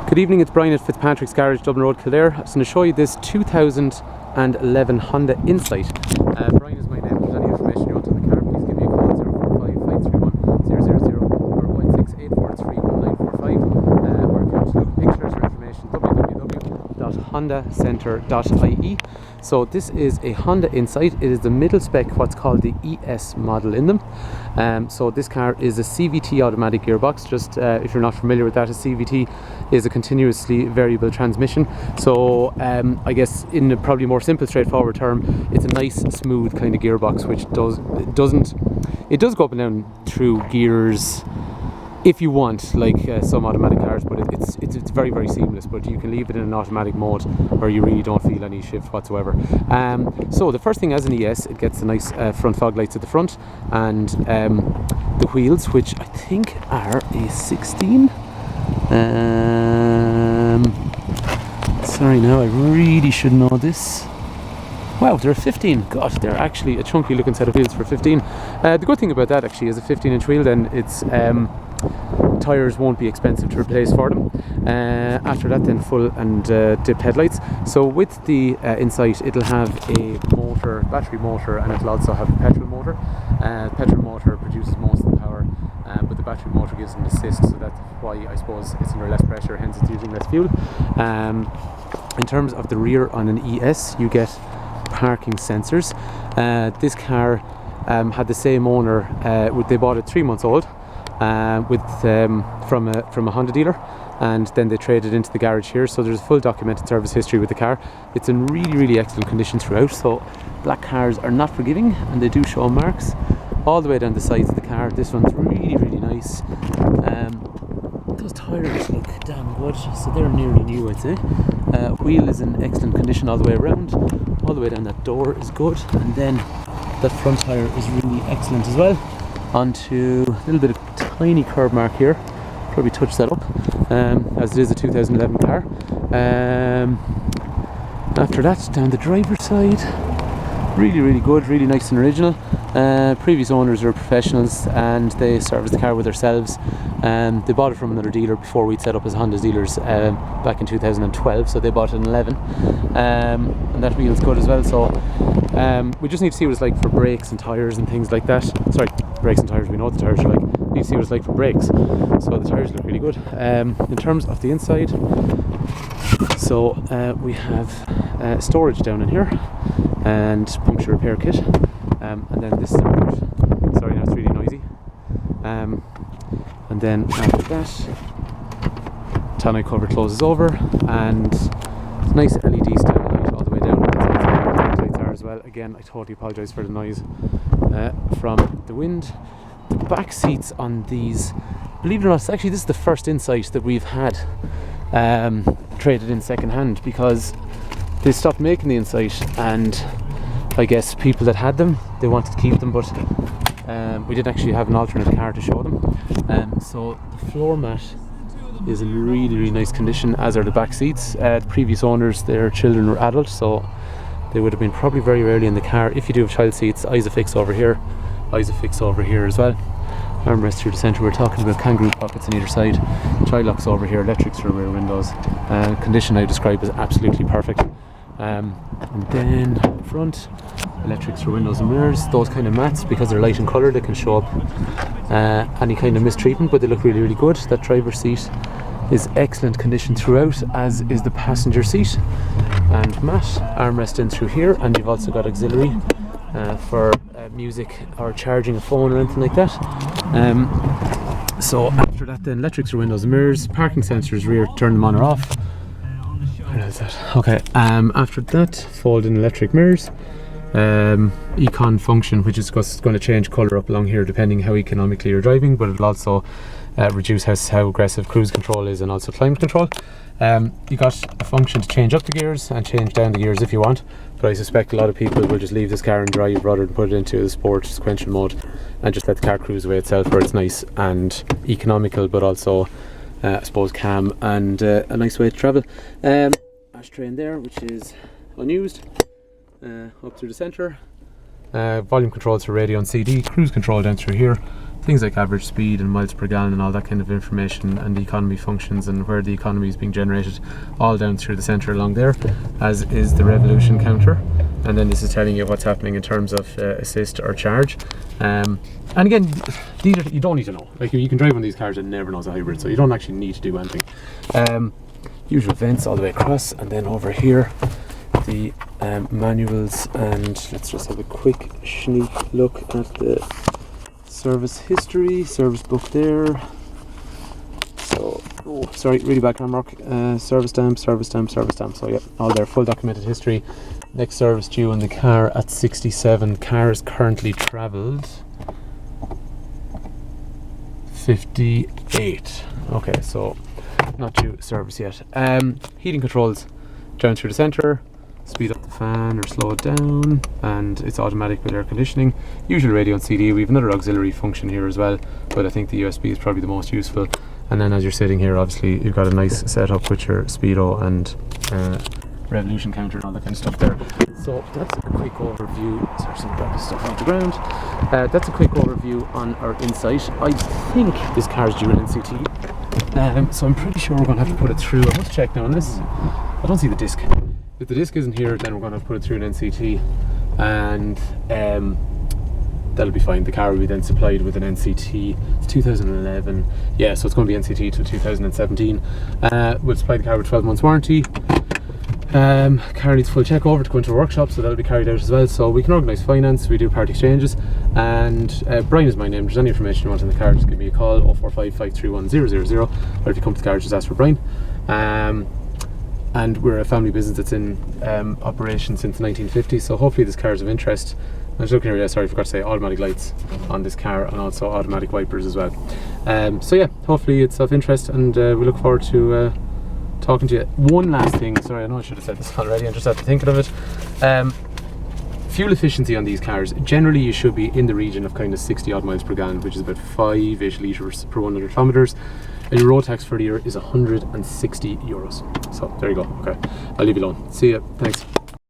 Good evening, it's Brian at Fitzpatrick's Garage, Dublin Road, Kildare. I'm going to show you this 2011 Honda Insight. Brian is my name. If there's any information you want on the car, please give me a call 045 531 000 or 0168431 or if you want to look at pictures or information, www.hondacenter.ie. So this is a Honda Insight. It is the middle spec, what's called the ES model in them. So this car is a CVT automatic gearbox. Just if you're not familiar with that, a CVT is a continuously variable transmission. So I guess in a probably more simple, straightforward term, it's a nice, smooth kind of gearbox, which does go up and down through gears if you want, like some automatic cars, but it's very, very seamless. But you can leave it in an automatic mode where you really don't feel any shift whatsoever. So the first thing, as an ES, it gets the nice front fog lights at the front, and the wheels, which I think are a 16. Sorry, now I really should know this. Wow, they're a 15. God, they're actually a chunky looking set of wheels for 15. The good thing about that actually is a 15-inch wheel, then it's tyres won't be expensive to replace for them. After that, then full and dipped headlights. So with the Insight, it'll have a motor, battery motor, and it'll also have a petrol motor. Petrol motor produces most of the power, but the battery motor gives an assist, so that's why I suppose it's under less pressure, hence it's using less fuel. In terms of the rear on an ES, you get parking sensors. This car had the same owner. They bought it 3 months old from a Honda dealer, and then they traded into the garage here. So there's a full documented service history with the car. It's in really, really excellent condition throughout. So black cars are not forgiving, and they do show marks all the way down the sides of the car. This one's really, really nice. Those tyres look damn good, so they're nearly new, I'd say. Wheel is in excellent condition all the way around. All the way down that door is good, and then the front tyre is really excellent as well. Onto a little bit of tiny curb mark here, probably touch that up, as it is a 2011 car. After that, down the driver's side, really, really good, really nice and original. Previous owners are professionals, and they serviced the car with themselves. They bought it from another dealer before we'd set up as Honda dealers back in 2012, so they bought it in 11, and that wheel's good as well. So we just need to see what it's like for brakes and tyres and things like that. Sorry, brakes and tyres, we know what the tyres are like. We need to see what it's like for brakes. So the tyres look really good. In terms of the inside, so we have storage down in here and puncture repair kit, and then this is our boot. Sorry, now it's really noisy. And then after that, tonneau cover closes over, and it's nice LED style light all the way down. The lights are as well. Again, I totally apologise for the noise from the wind. The back seats on these, believe it or not, actually this is the first Insight that we've had traded in second hand, because they stopped making the Insight, and I guess people that had them, they wanted to keep them, but we didn't actually have an alternate car to show them. So the floor mat is in really, really nice condition, as are the back seats. The previous owners, their children were adults, so they would have been probably very rarely in the car. If you do have child seats, Isofix over here, Isofix over here as well. Armrest through the centre. We're talking about kangaroo pockets on either side. Tri-locks over here, electrics through rear windows. Condition I describe as absolutely perfect. And then front, electrics through windows and mirrors. Those kind of mats, because they're light in colour, they can show up any kind of mistreatment, but they look really, really good. That driver's seat is excellent condition throughout, as is the passenger seat. And mat, armrest in through here, and you've also got auxiliary for music or charging a phone or anything like that. So after that, then electrics through windows and mirrors, parking sensors rear, turn them on or off. Where is that? Okay. After that, fold-in electric mirrors. Econ function, which is going to change colour up along here depending how economically you're driving, but it'll also reduce how aggressive cruise control is, and also climate control. You got a function to change up the gears and change down the gears if you want, but I suspect a lot of people will just leave this car and drive rather than put it into the sport sequential mode and just let the car cruise away itself, where it's nice and economical, but also I suppose calm and a nice way to travel. Ashtray in there, which is unused. Up through the centre, volume controls for radio and CD, cruise control down through here. things like average speed and miles per gallon and all that kind of information, and the economy functions and where the economy is being generated, all down through the centre along there, as is the revolution counter. And then this is telling you what's happening in terms of assist or charge. And again, these are, you don't need to know. Like, you can drive one of these cars and never knows a hybrid, so you don't actually need to do anything. Usual vents all the way across, and then over here the manuals, and let's just have a quick sneak look at the service history, service book there. So, oh, sorry, really bad camera work. Service stamp, service stamp, service stamp. So yeah, all there, full documented history. Next service due on the car at 67. Car is currently travelled 58. Okay, so not due service yet. Heating controls down through the centre. Speed up the fan or slow it down, and it's automatic with air conditioning. Usual radio and CD. We have another auxiliary function here as well, but I think the USB is probably the most useful. And then as you're sitting here, obviously you've got a nice setup with your speedo and revolution counter and all that kind of stuff there. So that's a quick overview. Sorry, some grab this stuff off the ground. That's a quick overview on our Insight. I think this car is due an NCT, so I'm pretty sure we're going to have to put it through. I must check now on this. I don't see the disc. If the disc isn't here, then we're going to have to put it through an NCT, and that'll be fine. The car will be then supplied with an NCT. It's 2011, yeah, so it's going to be NCT till 2017. We'll supply the car with 12 months warranty. Car needs full check over to go into a workshop, so that'll be carried out as well. So we can organise finance, we do part exchanges, and Brian is my name. If there's any information you want on the car, just give me a call, 045 531 000, or if you come to the car, just ask for Brian. And we're a family business that's in operation since 1950, so hopefully this car is of interest. I was looking here, sorry, I forgot to say automatic lights on this car, and also automatic wipers as well. So yeah, hopefully it's of interest, and we look forward to talking to you. One last thing, sorry, I know I should have said this already, I'm just after thinking of it. Fuel efficiency on these cars, generally you should be in the region of kind of 60 odd miles per gallon, which is about 5-ish litres per 100 kilometres. And your road tax for the year is €160. So there you go. Okay, I'll leave you alone. See ya. Thanks.